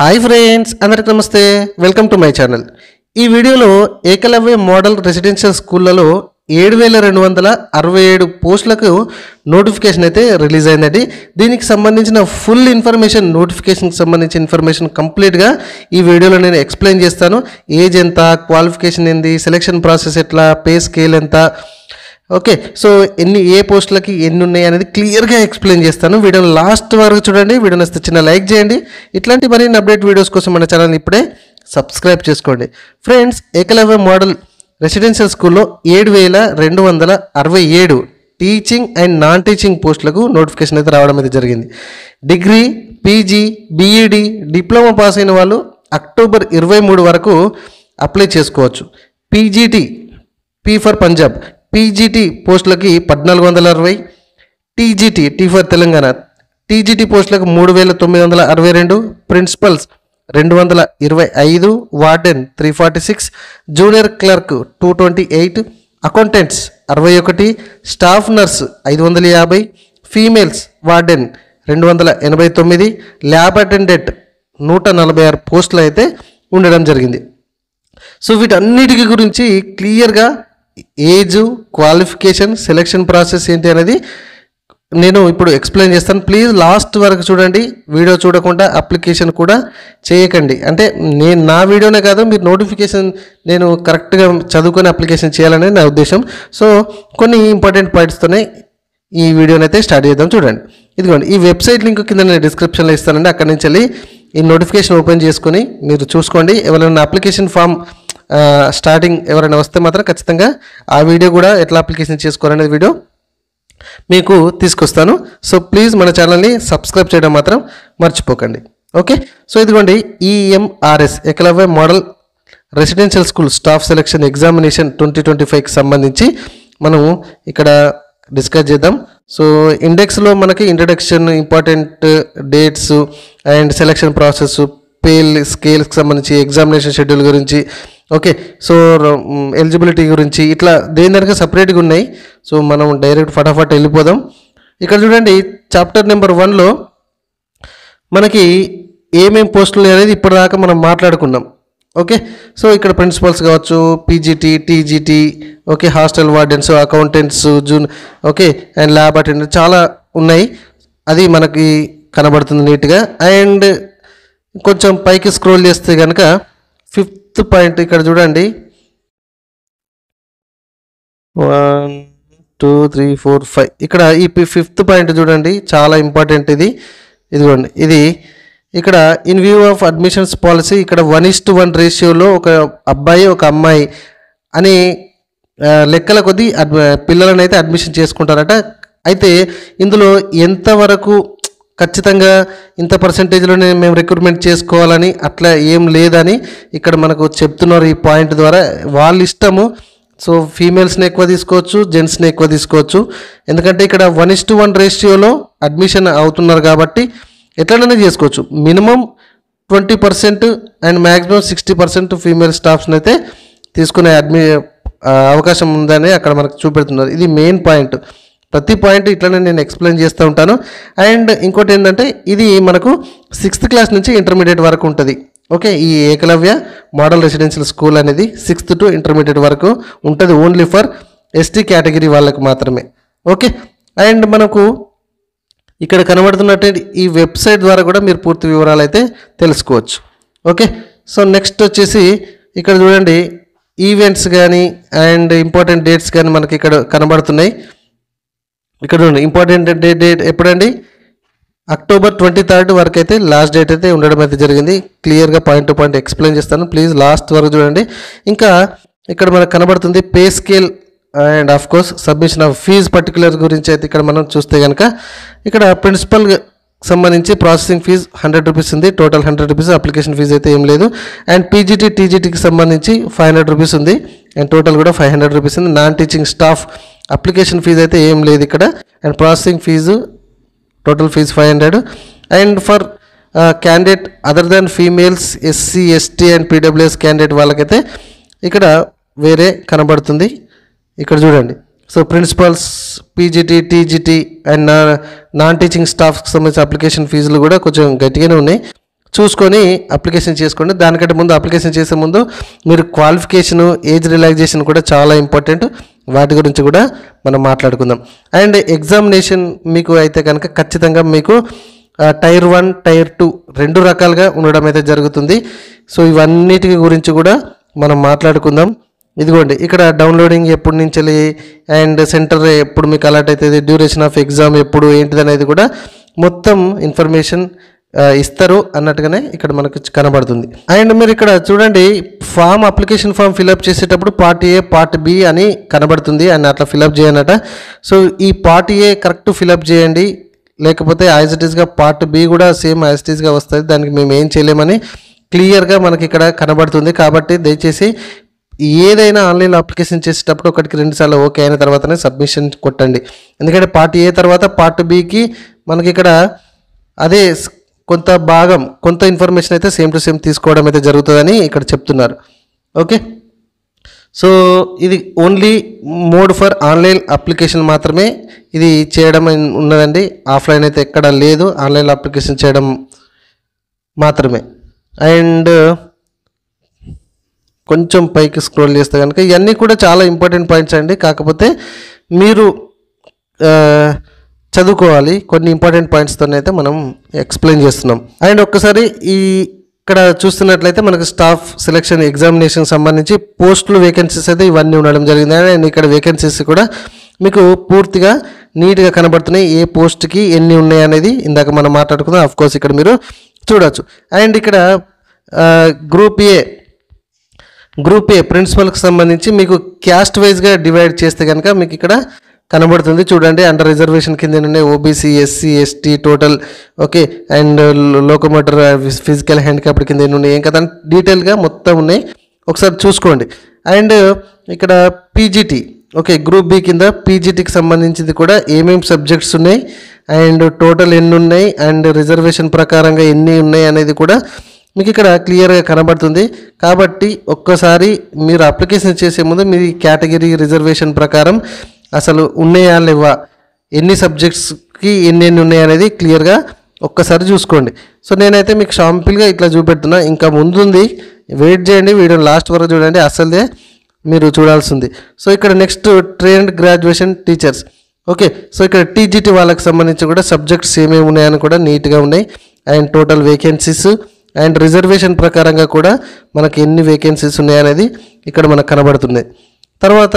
Hi friends, అందరికీ నమస్తే. Welcome to my channel. ఈ వీడియోలో ఏకలవ్య మోడల్ రెసిడెన్షియల్ స్కూళ్ళలో 7267 పోస్టులకు నోటిఫికేషన్ అయితే రిలీజ్ అయిందండి. దీనికి సంబంధించిన ఫుల్ ఇన్ఫర్మేషన్, నోటిఫికేషన్కి సంబంధించిన ఇన్ఫర్మేషన్ కంప్లీట్గా ఈ వీడియోలో నేను ఎక్స్ప్లెయిన్ చేస్తాను. ఏజ్ ఎంత, క్వాలిఫికేషన్ ఏంది, సెలెక్షన్ ప్రాసెస్ ఎట్లా, పే స్కేల్ ఎంత, ఓకే. సో ఏ పోస్టులకి ఎన్ని ఉన్నాయి అనేది క్లియర్గా ఎక్స్ప్లెయిన్ చేస్తాను. వీడియోని లాస్ట్ వరకు చూడండి. వీడియో నచ్చితే చిన్న లైక్ చేయండి. ఇట్లాంటి మరిన్ని అప్డేట్ వీడియోస్ కోసం మన ఛానల్ని ఇప్పుడే సబ్స్క్రైబ్ చేసుకోండి. ఫ్రెండ్స్, ఏకలవ్య మోడల్ రెసిడెన్షియల్ స్కూల్లో 7267 టీచింగ్ అండ్ నాన్ టీచింగ్ పోస్టులకు నోటిఫికేషన్ అయితే రావడం అయితే జరిగింది. Degree, PG, BEd, diploma pass అయిన వాళ్ళు అక్టోబర్ 23 వరకు అప్లై చేసుకోవచ్చు. PGT, P for Punjab, PGT పోస్టులకి 1460, TGT, T for Telangana, TGT పోస్టులకు 3962, principals 225, warden 346, junior clerk 228, accountants 61, staff nurse 550, females warden 289, lab attendant 146 పోస్టులు అయితే ఉండడం జరిగింది. సో వీటన్నిటికి గురించి క్లియర్గా ఏజ్, క్వాలిఫికేషన్, సెలెక్షన్ ప్రాసెస్ ఏంటి అనేది నేను ఇప్పుడు ఎక్స్ప్లెయిన్ చేస్తాను. ప్లీజ్ లాస్ట్ వరకు చూడండి. వీడియో చూడకుండా అప్లికేషన్ కూడా చేయకండి. అంటే నా వీడియోనే కాదు, మీరు నోటిఫికేషన్ నేను కరెక్ట్గా చదువుకొని అప్లికేషన్ చేయాలనే నా ఉద్దేశం. సో కొన్ని ఇంపార్టెంట్ పాయింట్స్తోనే ఈ వీడియోని అయితే స్టార్ట్ చేద్దాం. చూడండి, ఇదిగోండి, ఈ వెబ్సైట్ లింక్ కింద నేను డిస్క్రిప్షన్లో ఇస్తానండి. అక్కడి నుంచి వెళ్ళి ఈ నోటిఫికేషన్ ఓపెన్ చేసుకొని మీరు చూసుకోండి. ఎవరైనా అప్లికేషన్ ఫామ్ స్టార్టింగ్ ఎవరైనా వస్తే మాత్రం ఖచ్చితంగా ఆ వీడియో కూడా ఎట్లా అప్లికేషన్ చేసుకోవాలనేది వీడియో మీకు తీసుకొస్తాను. సో ప్లీజ్ మన ఛానల్ని సబ్స్క్రైబ్ చేయడం మాత్రం మర్చిపోకండి. ఓకే. సో ఇదిగోండి, EMRS Eklavya model residential school staff selection examination 2025కి సంబంధించి మనం ఇక్కడ డిస్కస్ చేద్దాం. సో ఇండెక్స్లో మనకి introduction, important dates and selection process, pay స్కేల్స్కి సంబంధించి, ఎగ్జామినేషన్ షెడ్యూల్ గురించి, ఓకే. సో ఎలిజిబిలిటీ గురించి ఇట్లా దేనికైనా సపరేట్గా ఉన్నాయి. సో మనం డైరెక్ట్ ఫటాఫట్ వెళ్ళిపోదాం. ఇక్కడ చూడండి, చాప్టర్ నెంబర్ 1లో మనకి ఏమేం పోస్టులు అనేది ఇప్పటిదాకా మనం మాట్లాడుకున్నాం. ఓకే. సో ఇక్కడ ప్రిన్సిపల్స్ కావచ్చు, PGT, TGT, okay, hostel wardens, accountants, okay, and lab attendant చాలా ఉన్నాయి. అది మనకి కనబడుతుంది నీట్గా. అండ్ కొంచెం పైకి స్క్రోల్ చేస్తే కనుక 5th పాయింట్ ఇక్కడ చూడండి, 1 2 3 4 5 ఇక్కడ ఈ 5th పాయింట్ చూడండి, చాలా ఇంపార్టెంట్ ఇదిగోండి. ఇది ఇక్కడ in view of admissions policy, ఇక్కడ 1:1 రేషియోలో ఒక అబ్బాయి ఒక అమ్మాయి అని లెక్కల కొద్దీ పిల్లలను అయితే అడ్మిషన్ చేసుకుంటారట. అయితే ఇందులో ఎంతవరకు ఖచ్చితంగా ఇంత పర్సంటేజ్లోనే మేము రిక్రూట్మెంట్ చేసుకోవాలని అట్లా ఏం లేదని ఇక్కడ మనకు చెప్తున్నారు. ఈ పాయింట్ ద్వారా వాళ్ళ ఇష్టము. సో ఫీమేల్స్ని ఎక్కువ తీసుకోవచ్చు, జెంట్స్ని ఎక్కువ తీసుకోవచ్చు. ఎందుకంటే ఇక్కడ 1:1 రేషియోలో అడ్మిషన్ అవుతున్నారు కాబట్టి ఎట్లనే చేసుకోవచ్చు. మినిమం 20% అండ్ మ్యాక్సిమం 60% ఫీమేల్ స్టాఫ్స్ని అయితే తీసుకునే అవకాశం ఉందని అక్కడ మనకు చూపెడుతున్నారు. ఇది మెయిన్ పాయింట్. ప్రతి పాయింట్ ఇట్లనే నేను ఎక్స్ప్లెయిన్ చేస్తూ ఉంటాను. అండ్ ఇంకోటి ఏంటంటే, ఇది మనకు 6th క్లాస్ నుంచి ఇంటర్మీడియట్ వరకు ఉంటుంది. ఓకే. ఈ ఏకలవ్య మోడల్ రెసిడెన్షియల్ స్కూల్ అనేది 6th to ఇంటర్మీడియట్ వరకు ఉంటుంది. ఓన్లీ ఫర్ ఎస్టీ కేటగిరీ వాళ్ళకి మాత్రమే. ఓకే. అండ్ మనకు ఇక్కడ కనబడుతున్నట్టు ఈ వెబ్సైట్ ద్వారా కూడా మీరు పూర్తి వివరాలు అయితే తెలుసుకోవచ్చు. ఓకే. సో నెక్స్ట్ వచ్చేసి ఇక్కడ చూడండి, ఈవెంట్స్ కానీ అండ్ ఇంపార్టెంట్ డేట్స్ కానీ మనకి ఇక్కడ కనబడుతున్నాయి. ఇక్కడ చూడండి, ఇంపార్టెంట్ డేట్ ఎప్పుడండి, అక్టోబర్ 23 వరకు అయితే లాస్ట్ డేట్ అయితే ఉండడం అయితే జరిగింది. క్లియర్గా పాయింట్ టు పాయింట్ ఎక్స్ప్లెయిన్ చేస్తాను. ప్లీజ్ లాస్ట్ వరకు చూడండి. ఇంకా ఇక్కడ మనకు కనబడుతుంది pay scale and of course submission of fees particular గురించి అయితే ఇక్కడ మనం చూస్తే కనుక ఇక్కడ ప్రిన్సిపల్ సంబంధించి ప్రాసెసింగ్ ఫీజ్ 100 రూపీస్ ఉంది. Total 100 rupees. అప్లికేషన్ ఫీజు అయితే ఏం లేదు. అండ్ పీజీటీ, టీజీటీకి సంబంధించి 500 రూపీస్ ఉంది. అండ్ టోటల్ కూడా 500 రూపీస్ ఉంది. Non teaching staff application fees అయితే ఏం లేదు ఇక్కడ. And processing fees total fees 500. And for candidate other than females, SC, ST and PWS candidate వాళ్ళకైతే ఇక్కడ వేరే కనబడుతుంది. ఇక్కడ చూడండి. So principals, PGT, TGT and non teaching స్టాఫ్కి సంబంధించిన అప్లికేషన్ ఫీజులు కూడా కొంచెం గట్టిగానే ఉన్నాయి. చూసుకొని అప్లికేషన్ చేసుకోండి. దానికంటే ముందు అప్లికేషన్ చేసే ముందు మీరు క్వాలిఫికేషను, ఏజ్ రిలాక్సేషన్ కూడా చాలా ఇంపార్టెంట్. వాటి గురించి కూడా మనం మాట్లాడుకుందాం. అండ్ ఎగ్జామినేషన్ మీకు అయితే కనుక ఖచ్చితంగా మీకు టైర్ 1, టైర్ 2 2 రకాలుగా ఉండడం అయితే జరుగుతుంది. సో ఇవన్నిటి గురించి కూడా మనం మాట్లాడుకుందాం. ఇదిగోండి ఇక్కడ డౌన్లోడింగ్ ఎప్పటి నుంచి అండ్ సెంటర్ ఎప్పుడు మీకు అలాట్ అవుతుంది, డ్యూరేషన్ ఆఫ్ ఎగ్జామ్ ఎప్పుడు ఏంటిది అనేది కూడా మొత్తం ఇన్ఫర్మేషన్ ఇస్తారు అన్నట్టుగానే ఇక్కడ మనకు కనబడుతుంది. అండ్ మీరు ఇక్కడ చూడండి అప్లికేషన్ ఫామ్ ఫిలప్ చేసేటప్పుడు పార్ట్ ఏ, పార్ట్ బి అని కనబడుతుంది. అండ్ అట్లా ఫిలప్ చేయనట. సో ఈ పార్ట్ ఏ కరెక్ట్ ఫిలప్ చేయండి, లేకపోతే యాజ్ ఇట్ ఈస్గా పార్ట్ బి కూడా సేమ్ యాజ్ ఇట్ ఈస్గా వస్తుంది. దానికి మేము ఏం చేయలేమని క్లియర్గా మనకి ఇక్కడ కనబడుతుంది. కాబట్టి దయచేసి ఏదైనా ఆన్లైన్లో అప్లికేషన్ చేసేటప్పుడు 1-2 సార్లు ఓకే అయిన తర్వాతనే సబ్మిషన్ కొట్టండి. ఎందుకంటే పార్ట్ ఏ తర్వాత పార్ట్ బికి మనకి ఇక్కడ అదే కొంత ఇన్ఫర్మేషన్ అయితే సేమ్ టు సేమ్ తీసుకోవడం అయితే జరుగుతుందని ఇక్కడ చెప్తున్నారు. ఓకే, సో ఇది only mode for online application మాత్రమే ఇది చేయడం ఉన్నదండి. ఆఫ్లైన్ అయితే ఎక్కడ లేదు, ఆన్లైన్ అప్లికేషన్ చేయడం మాత్రమే. అండ్ కొంచెం పైకి స్క్రోల్ చేస్తే కనుక ఇవన్నీ కూడా చాలా ఇంపార్టెంట్ పాయింట్స్ అండి. కాకపోతే మీరు చదువుకోవాలి. కొన్ని ఇంపార్టెంట్ పాయింట్స్తోనైతే మనం ఎక్స్ప్లెయిన్ చేస్తున్నాం. అండ్ ఒక్కసారి ఇక్కడ చూస్తున్నట్లయితే మనకు స్టాఫ్ సెలక్షన్ ఎగ్జామినేషన్ సంబంధించి పోస్టులు, వేకెన్సీస్ అయితే ఇవన్నీ ఉండడం జరిగింది. అండ్ ఇక్కడ వేకెన్సీస్ కూడా మీకు పూర్తిగా నీట్గా కనబడుతున్నాయి. ఏ పోస్ట్కి ఎన్ని ఉన్నాయి అనేది ఇందాక మనం మాట్లాడుకుందాం. అఫ్కోర్స్ ఇక్కడ మీరు చూడవచ్చు. అండ్ ఇక్కడ గ్రూప్ ఏ ప్రిన్సిపల్కి సంబంధించి మీకు క్యాస్ట్ వైజ్గా డివైడ్ చేస్తే కనుక మీకు ఇక్కడ కనబడుతుంది. చూడండి, అండర్ రిజర్వేషన్ కింద ఉన్నాయి OBC, SC, ST total. Okay, and locomotor, physical handicapped కింద ఎన్ని ఉన్నాయి, ఏం కదా డీటెయిల్గా మొత్తం ఉన్నాయి. ఒకసారి చూసుకోండి. అండ్ ఇక్కడ పీజీటీ, ఓకే, గ్రూప్ బి కింద పీజీటీకి సంబంధించింది కూడా ఏమేమి సబ్జెక్ట్స్ ఉన్నాయి అండ్ టోటల్ ఎన్ని ఉన్నాయి అండ్ రిజర్వేషన్ ప్రకారంగా ఎన్ని ఉన్నాయి అనేది కూడా మీకు ఇక్కడ క్లియర్గా కనబడుతుంది. కాబట్టి ఒక్కసారి మీరు అప్లికేషన్ చేసే ముందు మీ కేటగిరీ రిజర్వేషన్ ప్రకారం అసలు ఉన్నాయా లేవా, ఎన్ని సబ్జెక్ట్స్కి ఎన్ని ఉన్నాయి అనేది క్లియర్గా ఒక్కసారి చూసుకోండి. సో నేనైతే మీకు షాంపుల్గా ఇట్లా చూపెడుతున్నా. ఇంకా ముందుంది, వెయిట్ చేయండి, వీడియో లాస్ట్ వరకు చూడండి, అసలే మీరు చూడాల్సింది. సో ఇక్కడ next trained graduation teachers. Okay, so ఇక్కడ టీజీటీ వాళ్ళకి సంబంధించి కూడా సబ్జెక్ట్స్ ఏమేమి ఉన్నాయని కూడా నీట్గా ఉన్నాయి. And total vacancies and reservation ప్రకారంగా కూడా మనకి ఎన్ని వేకెన్సీస్ ఉన్నాయనేది ఇక్కడ మనకు కనబడుతుంది. తర్వాత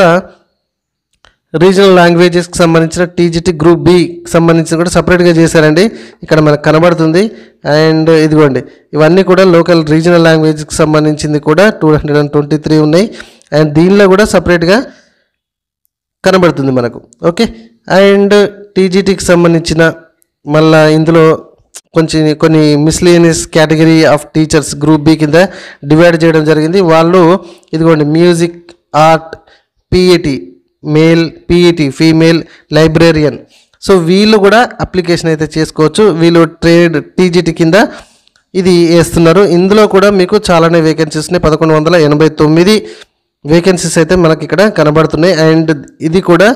రీజనల్ లాంగ్వేజెస్కి సంబంధించిన టీజీటీ గ్రూప్ బికి సంబంధించి కూడా సపరేట్గా చేశారండి, ఇక్కడ మనకు కనబడుతుంది. అండ్ ఇదిగోండి, ఇవన్నీ కూడా లోకల్ రీజనల్ లాంగ్వేజ్కి సంబంధించింది కూడా 223 ఉన్నాయి. అండ్ దీనిలో కూడా సపరేట్గా కనబడుతుంది మనకు. ఓకే, అండ్ టీజీటీకి సంబంధించిన మళ్ళీ ఇందులో కొన్ని miscellaneous category of teachers group B కింద డివైడ్ చేయడం జరిగింది. వాళ్ళు ఇదిగోండి music, art, PET male, PET female, librarian. So వీళ్ళు కూడా అప్లికేషన్ అయితే చేసుకోవచ్చు. వీళ్ళు ట్రేడ్ టీజీటీ కింద ఇది వేస్తున్నారు. ఇందులో కూడా మీకు చాలానే వేకెన్సీస్ ఉన్నాయి. 1189 వేకెన్సీస్ అయితే మనకి ఇక్కడ కనబడుతున్నాయి. అండ్ ఇది కూడా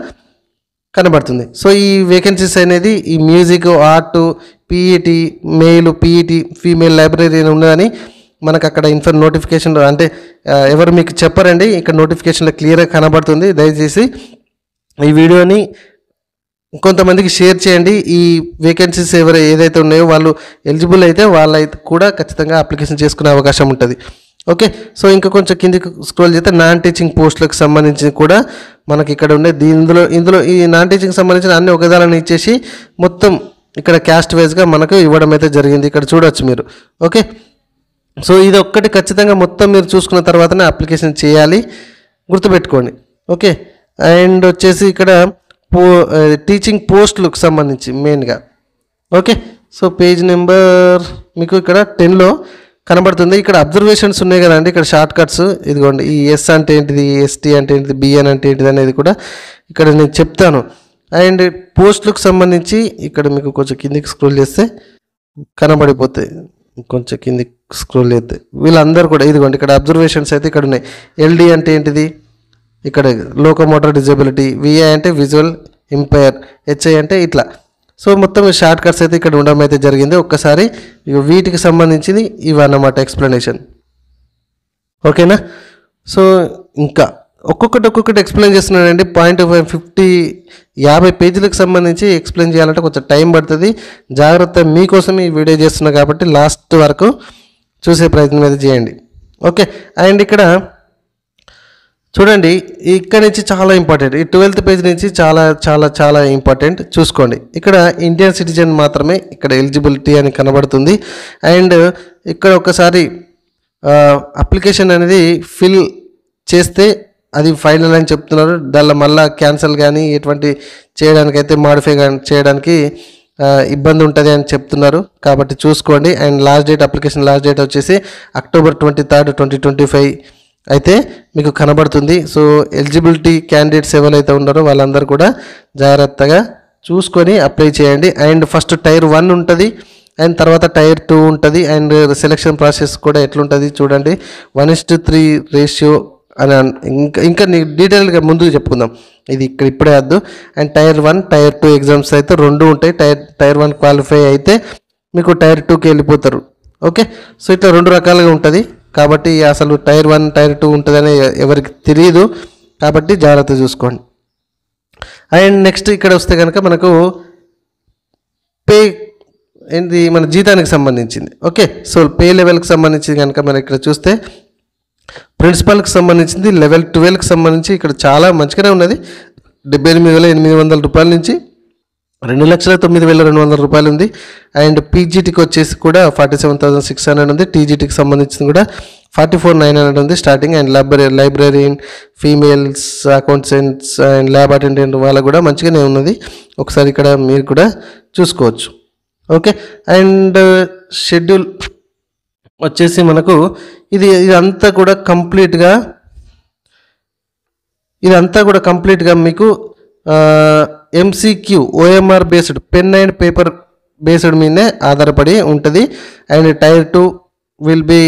కనబడుతుంది. సో ఈ వేకెన్సీస్ అనేది ఈ music, art, PET male, PET female, librarian ఉన్నదని మనకు అక్కడ నోటిఫికేషన్ అంటే ఎవరు మీకు చెప్పారండి, ఇక్కడ నోటిఫికేషన్లో క్లియర్గా కనబడుతుంది. దయచేసి ఈ వీడియోని కొంతమందికి షేర్ చేయండి. ఈ వేకెన్సీస్ ఏదైతే ఉన్నాయో వాళ్ళు ఎలిజిబుల్ అయితే వాళ్ళైతే కూడా ఖచ్చితంగా అప్లికేషన్ చేసుకునే అవకాశం ఉంటుంది. ఓకే, సో ఇంకా కొంచెం కిందికి స్క్రోల్ చేస్తే నాన్ టీచింగ్ పోస్టులకు సంబంధించి కూడా మనకి ఇక్కడ ఉండే ఇందులో ఈ నాన్ టీచింగ్ సంబంధించిన అన్ని ఒకదాలని ఇచ్చేసి మొత్తం ఇక్కడ క్యాస్ట్ వైజ్గా మనకు ఇవ్వడం అయితే జరిగింది. ఇక్కడ చూడవచ్చు మీరు. ఓకే, సో ఇది ఒక్కటి ఖచ్చితంగా మొత్తం మీరు చూసుకున్న తర్వాతనే అప్లికేషన్ చేయాలి, గుర్తుపెట్టుకోండి. ఓకే, అండ్ వచ్చేసి ఇక్కడ టీచింగ్ పోస్టులకు సంబంధించి మెయిన్గా. ఓకే, సో పేజ్ నెంబర్ మీకు ఇక్కడ 10లో కనబడుతుంది. ఇక్కడ అబ్జర్వేషన్స్ ఉన్నాయి కదండి, ఇక్కడ షార్ట్ కట్స్ ఇదిగోండి. ఈ ఎస్ అంటే ఏంటిది, ఎస్టీ అంటే ఏంటిది, బిఎన్ అంటే ఏంటిది అనేది కూడా ఇక్కడ నేను చెప్తాను. అండ్ పోస్టులకు సంబంధించి ఇక్కడ మీకు కొంచెం కిందికి స్క్రోల్ చేస్తే కనబడిపోతాయి. కొంచెం కిందికి స్క్రోల్ చేస్తే వీళ్ళందరూ కూడా ఇదిగోండి ఇక్కడ అబ్జర్వేషన్స్ అయితే ఇక్కడ ఉన్నాయి. ఎల్డి అంటే ఏంటిది, ఇక్కడ లోకోమోటర్ డిజబిలిటీ, విఐ అంటే విజువల్ ఇంపైర్, హెచ్ఐ అంటే ఇట్లా. సో మొత్తం షార్ట్ కట్స్ అయితే ఇక్కడ ఉండడం అయితే జరిగింది. ఒక్కసారి వీటికి సంబంధించింది ఇవన్నమాట ఎక్స్ప్లెనేషన్. ఓకేనా. సో ఇంకా ఒక్కొక్కటి ఎక్స్ప్లెయిన్ చేస్తున్నానండి. 50 పేజీలకు సంబంధించి ఎక్స్ప్లెయిన్ చేయాలంటే కొంచెం టైం పడుతుంది. జాగ్రత్త, మీకోసం ఈ వీడియో చేస్తున్నా కాబట్టి లాస్ట్ వరకు చూసే ప్రయత్నం అయితే చేయండి. ఓకే. అండ్ ఇక్కడ చూడండి, ఇక్కడ నుంచి చాలా ఇంపార్టెంట్, ఈ 12th పేజ్ నుంచి చాలా చాలా చాలా ఇంపార్టెంట్. చూసుకోండి, ఇక్కడ ఇండియన్ సిటిజన్ మాత్రమే ఇక్కడ ఎలిజిబిలిటీ అని కనబడుతుంది. అండ్ ఇక్కడ ఒకసారి అప్లికేషన్ అనేది ఫిల్ చేస్తే అది ఫైనల్ అని చెప్తున్నారు. దానిలో మళ్ళీ క్యాన్సిల్ కానీ ఎటువంటి చేయడానికైతే మాడిఫై చేయడానికి ఇబ్బంది ఉంటుంది అని చెప్తున్నారు. కాబట్టి చూసుకోండి. And last date, application last date వచ్చేసి October 23, 2025 అయితే మీకు కనబడుతుంది. సో ఎలిజిబిలిటీ క్యాండిడేట్స్ ఎవరైతే ఉన్నారో వాళ్ళందరూ కూడా జాగ్రత్తగా చూసుకొని అప్లై చేయండి. అండ్ ఫస్ట్ Tier 1 ఉంటుంది, అండ్ తర్వాత Tier 2 ఉంటుంది. అండ్ సెలక్షన్ ప్రాసెస్ కూడా ఎట్లుంటుంది చూడండి. 1:3 రేషియో అని ఇంకా డీటెయిల్గా ముందుకు చెప్పుకుందాం, ఇది ఇక్కడ ఇప్పుడే వద్దు. అండ్ Tier 1, Tier 2 ఎగ్జామ్స్ అయితే 2 ఉంటాయి. Tier 1 క్వాలిఫై అయితే మీకు Tier 2కి వెళ్ళిపోతారు. ఓకే. సో ఇట్లా 2 రకాలుగా ఉంటుంది. కాబట్టి అసలు Tier 1, Tier 2 ఉంటుందని ఎవరికి తెలియదు. కాబట్టి జాగ్రత్త చూసుకోండి. అండ్ నెక్స్ట్ ఇక్కడ వస్తే కనుక మనకు పే ఏంటి, మన జీతానికి సంబంధించింది. ఓకే. సో పే లెవెల్కి సంబంధించి కనుక మనం ఇక్కడ చూస్తే ప్రిన్సిపల్కి సంబంధించింది లెవెల్ 12కి సంబంధించి ఇక్కడ చాలా మంచిగానే ఉన్నది. 78,800 రూపాయల నుంచి 2,09,200 రూపాయలు ఉంది. అండ్ పీజీటీకి వచ్చేసి కూడా 47,600 ఉంది. టీజీటీకి సంబంధించింది కూడా 44,900 ఉంది starting. And librarian, females, accountants and lab attendant వాళ్ళకు కూడా మంచిగానే ఉన్నది. ఒకసారి ఇక్కడ మీరు కూడా చూసుకోవచ్చు. ఓకే. అండ్ షెడ్యూల్ వచ్చేసి మనకు ఇదంతా కూడా కంప్లీట్గా మీకు MCQ OMR based, pen and paper based మీదనే ఆధారపడి ఉంటుంది. And Tier 2 will be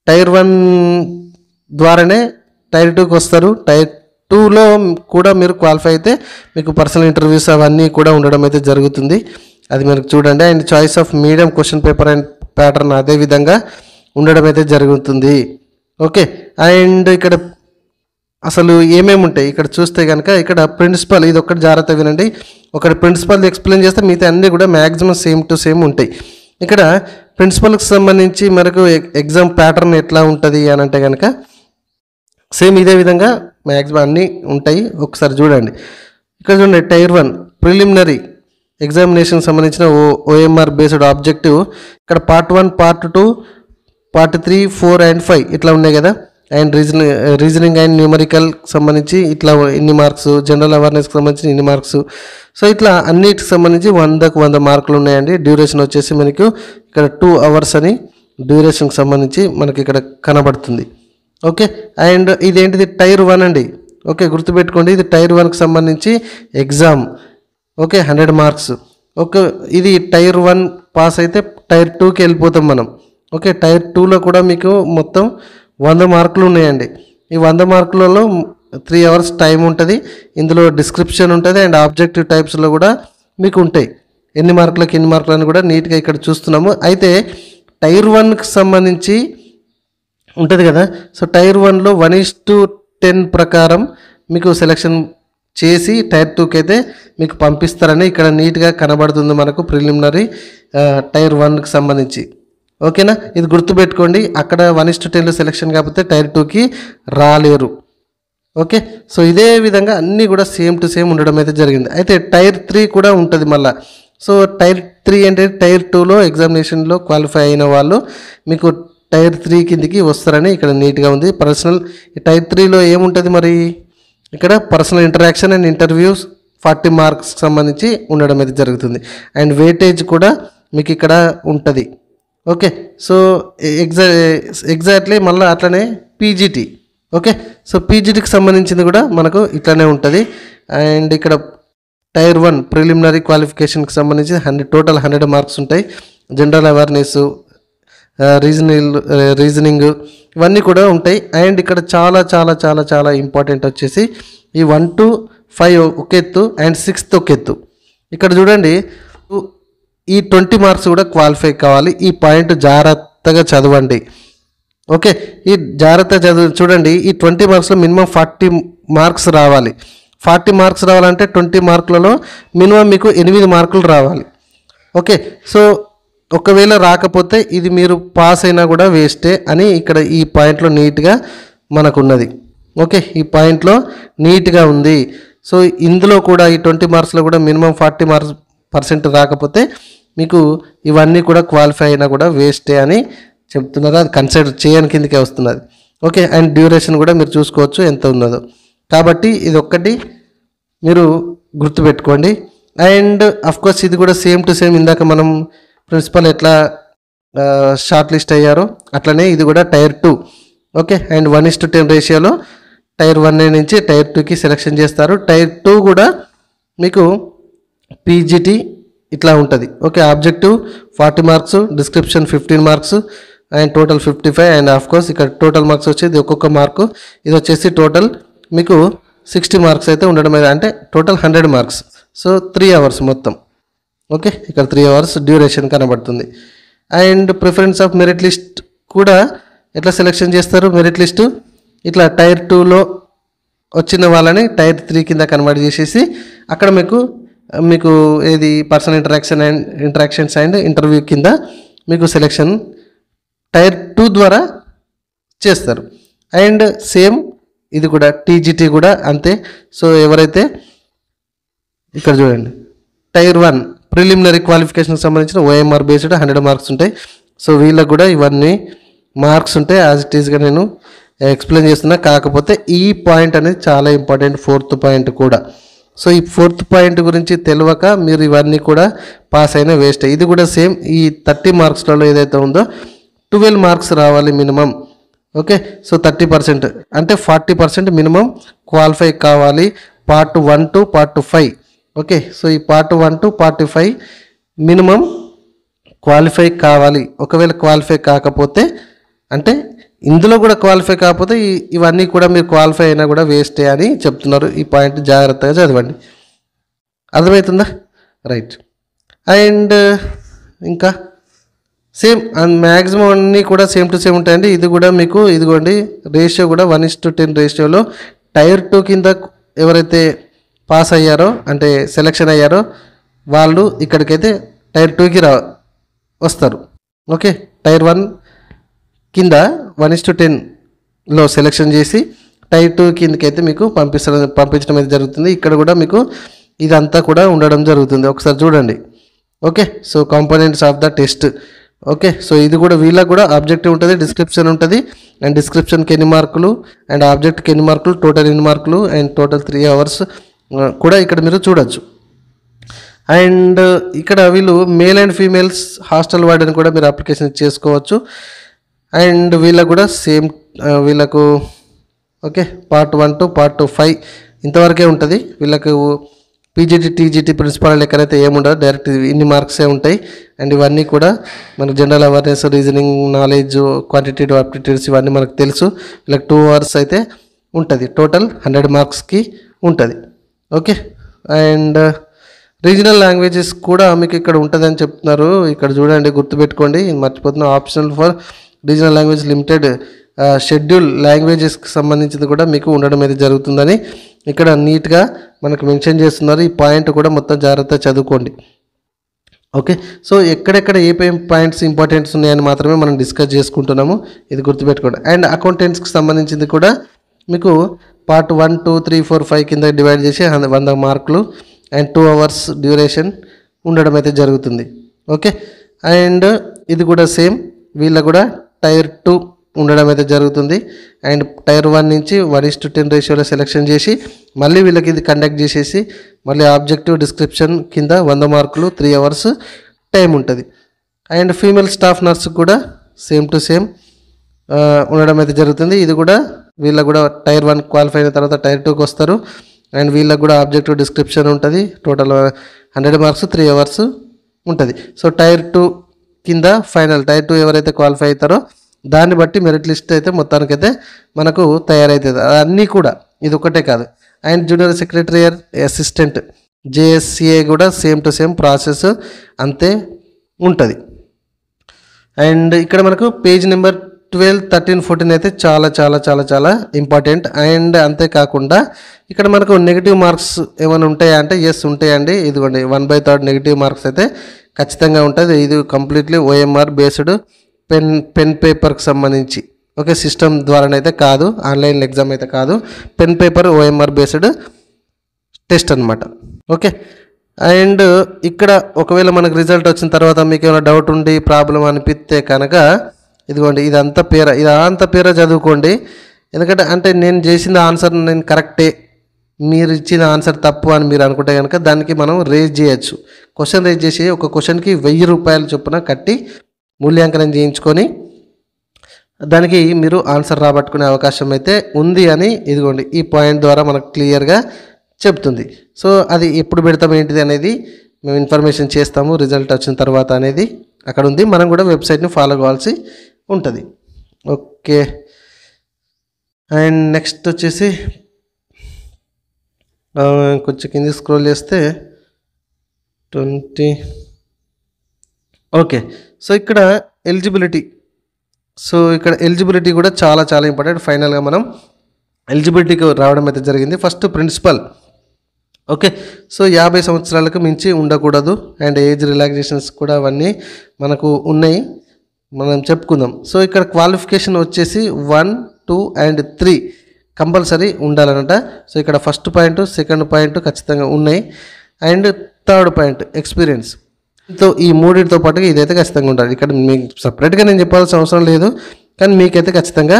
Tier 1 ద్వారానే Tier 2కి వస్తారు. Tier 2లో కూడా మీరు క్వాలిఫై అయితే మీకు పర్సనల్ ఇంటర్వ్యూస్ అవన్నీ కూడా ఉండడం అయితే జరుగుతుంది. అది మీరు చూడండి. And choice of medium question paper and pattern అదే విధంగా ఉండడం అయితే జరుగుతుంది. ఓకే. అండ్ ఇక్కడ అసలు ఏమేమి ఉంటాయి ఇక్కడ చూస్తే కనుక ఇక్కడ ప్రిన్సిపల్, ఇది ఒక్కటి జాగ్రత్త వినండి. ఒకటి ప్రిన్సిపల్ ఎక్స్ప్లెయిన్ చేస్తే మిగతా అన్నీ కూడా మ్యాక్సిమం సేమ్ టు సేమ్ ఉంటాయి. ఇక్కడ ప్రిన్సిపల్కి సంబంధించి మనకు ఎగ్జామ్ ప్యాటర్న్ ఎట్లా ఉంటుంది అని అంటే కనుక సేమ్ ఇదే విధంగా మ్యాక్సిమం అన్నీ ఉంటాయి. ఒకసారి చూడండి. ఇక్కడ చూడండి, Tier 1 ప్రిలిమినరీ ఎగ్జామినేషన్ సంబంధించిన OMR బేస్డ్ ఆబ్జెక్టివ్ ఇక్కడ Part 1, Part 2, Part 3, 4 and 5 ఇట్లా ఉన్నాయి కదా. అండ్ రీజనింగ్ అండ్ న్యూమరికల్ సంబంధించి ఇట్లా ఇన్ని మార్క్స్, జనరల్ అవేర్నెస్కి సంబంధించి ఇన్ని మార్క్స్. సో ఇట్లా అన్నిటికి సంబంధించి 100కు 100 మార్కులు ఉన్నాయండి. డ్యూరేషన్ వచ్చేసి మనకు ఇక్కడ 2 hours అని డ్యూరేషన్కి సంబంధించి మనకి ఇక్కడ కనబడుతుంది. ఓకే. అండ్ ఇదేంటిది Tier 1 అండి. ఓకే, గుర్తుపెట్టుకోండి, ఇది Tier 1కి సంబంధించి ఎగ్జామ్. Okay, 100 marks. ఓకే, ఇది Tier 1 పాస్ అయితే Tier 2కి వెళ్ళిపోతాం మనం. ఓకే, Tier 2లో కూడా మీకు మొత్తం 100 మార్కులు ఉన్నాయండి. ఈ 100 మార్కులలో 3 hours టైం ఉంటుంది. ఇందులో డిస్క్రిప్షన్ ఉంటుంది అండ్ ఆబ్జెక్టివ్ టైప్స్లో కూడా మీకు ఉంటాయి. ఎన్ని మార్కులకి ఎన్ని మార్కులు అని కూడా నీట్గా ఇక్కడ చూస్తున్నాము. అయితే Tier 1కి సంబంధించి ఉంటుంది కదా. సో Tier 1లో 1:10 ప్రకారం మీకు సెలెక్షన్ చేసి Tier 2కి అయితే మీకు పంపిస్తారని ఇక్కడ నీట్గా కనబడుతుంది మనకు ప్రిలిమినరీ Tier 1కి సంబంధించి. ఓకేనా, ఇది గుర్తుపెట్టుకోండి. అక్కడ 1:10 సెలెక్షన్ కాకపోతే Tier 2కి రాలేరు. ఓకే, సో ఇదే విధంగా అన్నీ కూడా సేమ్ టు సేమ్ ఉండడం అయితే జరిగింది. అయితే Tier 3 కూడా ఉంటుంది మళ్ళీ. సో Tier 3 అంటే Tier 2లో ఎగ్జామినేషన్లో క్వాలిఫై అయిన వాళ్ళు మీకు Tier 3 కిందికి వస్తారని ఇక్కడ నీట్గా ఉంది. పర్సనల్ Tier 3లో ఏముంటుంది మరి, ఇక్కడ పర్సనల్ ఇంటరాక్షన్ అండ్ ఇంటర్వ్యూస్ 40 మార్క్స్కి సంబంధించి ఉండడం అయితే జరుగుతుంది. అండ్ వెయిటేజ్ కూడా మీకు ఇక్కడ ఉంటుంది. ఓకే, సో ఎగ్జాక్ట్లీ మళ్ళీ అట్లనే పీజీటీ. ఓకే, సో పీజీటీకి సంబంధించింది కూడా మనకు ఇట్లానే ఉంటుంది. అండ్ ఇక్కడ Tier 1 ప్రిలిమినరీ క్వాలిఫికేషన్కి సంబంధించి టోటల్ 100 మార్క్స్ ఉంటాయి. జనరల్ అవేర్నెస్, రీజనింగ్ ఇవన్నీ కూడా ఉంటాయి. అండ్ ఇక్కడ చాలా చాలా చాలా చాలా ఇంపార్టెంట్ వచ్చేసి ఈ 1 to 5 ఒక ఎత్తు అండ్ 6th ఒక ఎత్తు. ఇక్కడ చూడండి ఈ 20 మార్క్స్ కూడా క్వాలిఫై కావాలి. ఈ పాయింట్ జాగ్రత్తగా చదవండి. ఓకే, ఈ జాగ్రత్త చూడండి. ఈ 20 మార్క్స్లో మినిమం 40 మార్క్స్ రావాలి. 40 మార్క్స్ రావాలంటే 20 మార్కులలో మినిమం మీకు 8 మార్కులు రావాలి. ఓకే, సో ఒకవేళ రాకపోతే ఇది మీరు పాస్ అయినా కూడా వేస్టే అని ఇక్కడ ఈ పాయింట్లో నీట్గా మనకున్నది. ఓకే, ఈ పాయింట్లో నీట్గా ఉంది. సో ఇందులో కూడా ఈ 20 మార్క్స్లో కూడా మినిమం 40% రాకపోతే మీకు ఇవన్నీ కూడా క్వాలిఫై అయినా కూడా వేస్టే అని చెప్తున్నారు. అది కన్సిడర్ చేయని కిందకే వస్తున్నది. ఓకే, అండ్ డ్యూరేషన్ కూడా మీరు చూసుకోవచ్చు ఎంత ఉన్నదో. కాబట్టి ఇది ఒక్కటి మీరు గుర్తుపెట్టుకోండి. అండ్ అఫ్కోర్స్ ఇది కూడా సేమ్ టు సేమ్ ఇందాక మనం ప్రిన్సిపల్ ఎట్లా షార్ట్ లిస్ట్ అయ్యారో అట్లనే ఇది కూడా టైర్ 2. ఓకే, అండ్ 1:10 రేషియోలో టైర్ 1 నుంచి టైర్ 2కి సెలెక్షన్ చేస్తారు. టైర్ 2 కూడా మీకు పీజీటీ ఇట్లా ఉంటుంది. Okay, objective 40 marks, description 15 marks and total 55. And of course ఇక్కడ టోటల్ మార్క్స్ వచ్చేది ఒక్కొక్క మార్కు. ఇది వచ్చేసి టోటల్ మీకు 60 మార్క్స్ అయితే ఉండడం, అంటే టోటల్ 100 మార్క్స్. సో 3 అవర్స్ మొత్తం. ఓకే, ఇక్కడ 3 అవర్స్ డ్యూరేషన్ కనబడుతుంది. And preference of merit list కూడా ఎట్లా సెలెక్షన్ చేస్తారు? మెరిట్ లిస్టు ఇట్లా టైర్ 2లో వచ్చిన వాళ్ళని టైర్ 3 కింద కన్వర్ట్ చేసేసి అక్కడ మీకు ఏది పర్సనల్ ఇంటరాక్షన్స్ అండ్ ఇంటర్వ్యూ కింద మీకు సెలెక్షన్ టైర్ 2 ద్వారా చేస్తారు. అండ్ సేమ్ ఇది కూడా టీజీటీ కూడా అంతే. సో ఎవరైతే ఇక్కడ చూడండి టైర్ 1 ప్రిలిమినరీ క్వాలిఫికేషన్కి సంబంధించిన ఓఎంఆర్ బేస్డ్ 100 మార్క్స్ ఉంటాయి. సో వీళ్ళకి కూడా ఇవన్నీ మార్క్స్ ఉంటాయి. యాజ్ ఇట్ ఈస్గా నేను ఎక్స్ప్లెయిన్ చేస్తున్నా. కాకపోతే ఈ పాయింట్ అనేది చాలా ఇంపార్టెంట్, 4th పాయింట్ కూడా. సో ఈ 4th పాయింట్ గురించి తెలియక మీరు ఇవన్నీ కూడా పాస్ అయినా వేస్ట్. ఇది కూడా సేమ్ ఈ 30 మార్క్స్లలో ఏదైతే ఉందో 12 మార్క్స్ రావాలి మినిమం. ఓకే, సో 30% అంటే 40% మినిమం క్వాలిఫై కావాలి. Part 1 to part 5. Okay, so ఈ part 1 to part 5 minimum qualify కావాలి. ఒకవేళ క్వాలిఫై కాకపోతే అంటే ఇందులో కూడా క్వాలిఫై కాకపోతే ఇవన్నీ కూడా మీరు క్వాలిఫై అయినా కూడా వేస్టే అని చెప్తున్నారు. ఈ పాయింట్ జాగ్రత్తగా చదవండి. అర్థమవుతుందా? రైట్. అండ్ ఇంకా సేమ్ అండ్ మ్యాక్సిమం అన్నీ కూడా సేమ్ టు సేమ్ ఉంటాయండి. ఇది కూడా మీకు ఇదిగోండి రేషియో కూడా 1:10 రేషియోలో టైర్ 2 కింద ఎవరైతే పాస్ అయ్యారో అంటే సెలెక్షన్ అయ్యారో వాళ్ళు ఇక్కడికైతే టైర్ 2కి వస్తారు. ఓకే, టైర్ 1 కింద 1:10లో సెలెక్షన్ చేసి టైర్ 2 కిందకి అయితే మీకు పంపించడం అయితే జరుగుతుంది. ఇక్కడ కూడా మీకు ఇదంతా కూడా ఉండడం జరుగుతుంది. ఒకసారి చూడండి. Okay, so components of the test. Okay, so ఇది కూడా వీళ్ళకి కూడా ఆబ్జెక్టివ్ ఉంటుంది, డిస్క్రిప్షన్ ఉంటుంది. అండ్ డిస్క్రిప్షన్కి ఎన్ని మార్కులు అండ్ ఆబ్జెక్ట్కి ఎన్ని మార్కులు, టోటల్ ఎన్ని మార్కులు అండ్ టోటల్ 3 అవర్స్ కూడా ఇక్కడ మీరు చూడొచ్చు. అండ్ ఇక్కడ వీళ్ళు male and females hostel warden కూడా మీరు అప్లికేషన్ చేసుకోవచ్చు. అండ్ వీళ్ళకు కూడా సేమ్ వీళ్ళకు ఓకే పార్ట్ 1 to పార్ట్ 5 ఇంతవరకే ఉంటుంది. వీళ్ళకు పీజీటీ టీజీటీ ప్రిన్సిపల్ లెక్కనైతే ఏముండదు, డైరెక్ట్ ఇన్ని మార్క్సే ఉంటాయి. అండ్ ఇవన్నీ కూడా మనకు general awareness, reasoning knowledge, quantitative aptitudes ఇవన్నీ మనకు తెలుసు. వీళ్ళకి 2 అవర్స్ అయితే ఉంటుంది. టోటల్ 100 మార్క్స్కి ఉంటుంది. ఓకే, అండ్ రీజనల్ లాంగ్వేజెస్ కూడా మీకు ఇక్కడ ఉంటుందని చెప్తున్నారు. ఇక్కడ చూడండి, గుర్తుపెట్టుకోండి, మర్చిపోతున్నా. Optional for regional language limited schedule లాంగ్వేజెస్కి సంబంధించింది కూడా మీకు ఉండడం అయితే జరుగుతుందని ఇక్కడ నీట్గా మనకు మెన్షన్ చేస్తున్నారు. ఈ పాయింట్ కూడా మొత్తం జాగ్రత్తగా చదువుకోండి. ఓకే, సో ఎక్కడెక్కడ ఏ పాయింట్స్ ఇంపార్టెంట్స్ ఉన్నాయని మాత్రమే మనం డిస్కస్ చేసుకుంటున్నాము. ఇది గుర్తుపెట్టుకోండి. అండ్ అకౌంటెంట్స్కి సంబంధించింది కూడా మీకు పార్ట్ 1, 2, 3, 4, 5 కింద డివైడ్ చేసి 100 మార్కులు అండ్ 2 అవర్స్ డ్యూరేషన్ ఉండడం అయితే జరుగుతుంది. ఓకే, అండ్ ఇది కూడా సేమ్ వీళ్ళ కూడా టైర్ 2 ఉండడం అయితే జరుగుతుంది. అండ్ టైర్ 1 నుంచి 1:10 రేషియోలో సెలెక్షన్ చేసి మళ్ళీ వీళ్ళకి ఇది కండక్ట్ చేసేసి మళ్ళీ ఆబ్జెక్టివ్ డిస్క్రిప్షన్ కింద 100 మార్కులు 3 అవర్స్ టైం ఉంటుంది. అండ్ ఫీమేల్ స్టాఫ్ నర్స్ కూడా సేమ్ టు సేమ్ ఉండడం అయితే జరుగుతుంది. ఇది కూడా వీళ్ళకు కూడా టైర్ 1 క్వాలిఫై అయిన తర్వాత టైర్ 2కి వస్తారు. అండ్ వీళ్ళకి కూడా ఆబ్జెక్టివ్ డిస్క్రిప్షన్ ఉంటుంది. టోటల్ 100 మార్క్స్ 3 అవర్స్ ఉంటుంది. సో టైర్ 2 కింద ఫైనల్ టైర్ 2 ఎవరైతే క్వాలిఫై అవుతారో దాన్ని బట్టి మెరిట్ లిస్ట్ అయితే మొత్తానికైతే మనకు తయారవుతుంది. అన్నీ కూడా ఇది ఒకటే కాదు, అండ్ జూనియర్ సెక్రటరియర్ అసిస్టెంట్ జేఎస్సిఏ కూడా సేమ్ టు సేమ్ ప్రాసెస్ అంతే ఉంటుంది. అండ్ ఇక్కడ మనకు పేజ్ నెంబర్ 12, 13, 14 అయితే చాలా చాలా చాలా చాలా ఇంపార్టెంట్. అండ్ అంతేకాకుండా ఇక్కడ మనకు నెగిటివ్ మార్క్స్ ఏమైనా ఉంటాయా అంటే ఎస్ ఉంటాయండి. ఇదిగోండి 1/3 నెగిటివ్ మార్క్స్ అయితే ఖచ్చితంగా ఉంటుంది. ఇది కంప్లీట్లీ ఓఎంఆర్ బేస్డ్ పెన్ పేపర్కి సంబంధించి, ఓకే, సిస్టమ్ ద్వారానైతే కాదు, ఆన్లైన్ ఎగ్జామ్ అయితే కాదు, pen paper OMR based test అనమాట. ఓకే. అండ్ ఇక్కడ ఒకవేళ మనకు రిజల్ట్ వచ్చిన తర్వాత మీకు ఏమైనా డౌట్ ఉండి ప్రాబ్లం అనిపిస్తే కనుక ఇదిగోండి ఇదంతా పేర చదువుకోండి. ఎందుకంటే అంటే నేను చేసిన ఆన్సర్ నేను కరెక్టే, మీరు ఇచ్చిన ఆన్సర్ తప్పు అని మీరు అనుకుంటే కనుక దానికి మనం రేజ్ చేయొచ్చు. క్వశ్చన్ రేజ్ చేసి ఒక క్వశ్చన్కి 1000 రూపాయలు చొప్పున కట్టి మూల్యాంకనం చేయించుకొని దానికి మీరు ఆన్సర్ రాబట్టుకునే అవకాశం అయితే ఉంది అని ఇదిగోండి ఈ పాయింట్ ద్వారా మనకు క్లియర్గా చెప్తుంది. సో అది ఎప్పుడు పెడతాం ఏంటిది అనేది మేము ఇన్ఫర్మేషన్ చేస్తాము రిజల్ట్ వచ్చిన తర్వాత అనేది అక్కడ ఉంది. మనం కూడా వెబ్సైట్ని ఫాలో కావాల్సి ఉంటుంది. ఓకే. అండ్ నెక్స్ట్ వచ్చేసి కొంచెం కింది స్క్రోల్ చేస్తే 20. ఓకే. సో ఇక్కడ ఎలిజిబిలిటీ కూడా చాలా చాలా ఇంపార్టెంట్. ఫైనల్గా మనం ఎలిజిబిలిటీకి రావడం అయితే జరిగింది. First principle. ఓకే. సో 50 సంవత్సరాలకు మించి ఉండకూడదు. అండ్ ఏజ్ రిలాక్సేషన్స్ కూడా అవన్నీ మనకు ఉన్నాయి, మనం చెప్పుకుందాం. సో ఇక్కడ క్వాలిఫికేషన్ వచ్చేసి 1, 2 and 3 కంపల్సరీ ఉండాలన్నట. సో ఇక్కడ ఫస్ట్ పాయింట్, సెకండ్ పాయింట్ ఖచ్చితంగా ఉన్నాయి. And third point experience. So ఈ మూడింటితో పాటుగా ఇదైతే ఖచ్చితంగా ఉండాలి. ఇక్కడ మీకు సపరేట్గా నేను చెప్పాల్సిన అవసరం లేదు, కానీ మీకైతే ఖచ్చితంగా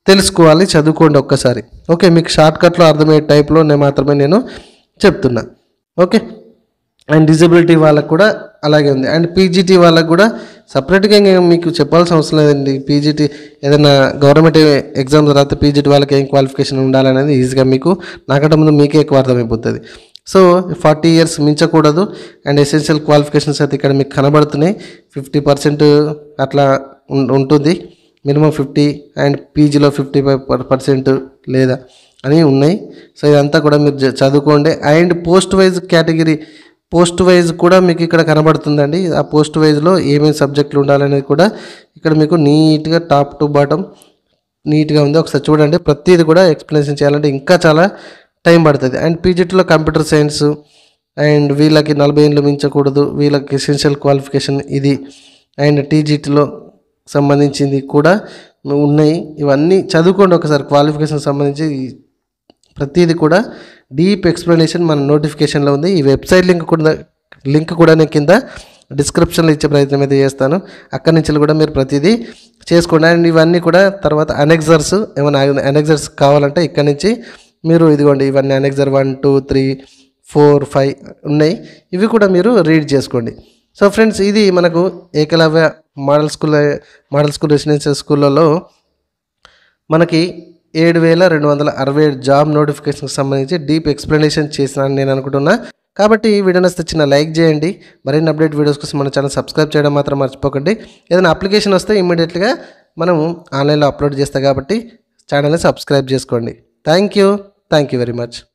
తెలుసుకోవాలి, చదువుకోండి ఒక్కసారి. ఓకే. మీకు షార్ట్కట్లో అర్థమయ్యే టైప్లో మాత్రమే నేను చెప్తున్నా. ఓకే. అండ్ డిజబిలిటీ వాళ్ళకు కూడా అలాగే ఉంది. అండ్ పీజీటీ వాళ్ళకు కూడా సపరేట్గా మీకు చెప్పాల్సిన అవసరం లేదండి. పీజీటీ ఏదైనా గవర్నమెంట్ ఎగ్జామ్స్ తర్వాత పీజీటీ వాళ్ళకి ఏం క్వాలిఫికేషన్ ఉండాలనేది ఈజీగా మీకు నాకంటే ముందు మీకే ఎక్కువ అర్థమైపోతుంది. సో 40 years మించకూడదు. అండ్ ఎసెన్షియల్ క్వాలిఫికేషన్స్ అయితే ఇక్కడ మీకు కనబడుతున్నాయి. 50% అట్లా ఉంటుంది, మినిమం 50, అండ్ పీజీలో 55% లేదా అని ఉన్నాయి. సో ఇదంతా కూడా మీరు చదువుకోండి. అండ్ పోస్ట్ వైజ్ కూడా మీకు ఇక్కడ కనబడుతుందండి. ఆ పోస్ట్ వైజ్లో ఏమేమి సబ్జెక్టులు ఉండాలనేది కూడా ఇక్కడ మీకు నీట్గా టాప్ టు బాటమ్ నీట్గా ఉంది. ఒకసారి చూడండి. ప్రతిదీ కూడా ఎక్స్ప్లెనేషన్ చేయాలంటే ఇంకా చాలా టైం పడుతుంది. అండ్ పీజీటీలో కంప్యూటర్ సైన్స్, అండ్ వీళ్ళకి 40 ఏళ్ళు మించకూడదు, వీళ్ళకి ఎసెన్షియల్ క్వాలిఫికేషన్ ఇది. అండ్ టీజీటీలో సంబంధించింది కూడా ఉన్నాయి. ఇవన్నీ చదువుకోండి ఒకసారి. క్వాలిఫికేషన్ సంబంధించి ప్రతిదీ కూడా డీప్ ఎక్స్ప్లెనేషన్ మన నోటిఫికేషన్లో ఉంది. ఈ వెబ్సైట్ లింక్ కూడా నేను కింద డిస్క్రిప్షన్లో ఇచ్చే ప్రయత్నం అయితే చేస్తాను. అక్కడి నుంచి కూడా మీరు ప్రతిదీ చేసుకోండి. అండ్ ఇవన్నీ కూడా తర్వాత అనెక్సర్స్ ఏమైనా అనెక్సర్స్ కావాలంటే ఇక్కడ నుంచి మీరు ఇదిగోండి ఇవన్నీ అనెక్సర్ 1, 2, 3, 4, 5 ఉన్నాయి. ఇవి కూడా మీరు రీడ్ చేసుకోండి. సో ఫ్రెండ్స్, ఇది మనకు ఏకలవ్య మోడల్ స్కూల్ రెసిడెన్షియల్ స్కూళ్ళలో మనకి 7267 జాబ్ నోటిఫికేషన్కి సంబంధించి డీప్ ఎక్స్ప్లెనేషన్ చేసినాను నేను అనుకుంటున్నా. కాబట్టి వీడియో నచ్చితే చిన్న లైక్ చేయండి. మరిన్ని అప్డేట్ వీడియోస్ కోసం మన ఛానల్ సబ్స్క్రైబ్ చేయడం మాత్రం మర్చిపోకండి. ఏదైనా అప్లికేషన్ వస్తే ఇమ్మీడియట్గా మనం ఆన్లైన్లో అప్లోడ్ చేస్తాం కాబట్టి ఛానల్ని సబ్స్క్రైబ్ చేసుకోండి. Thank you very much.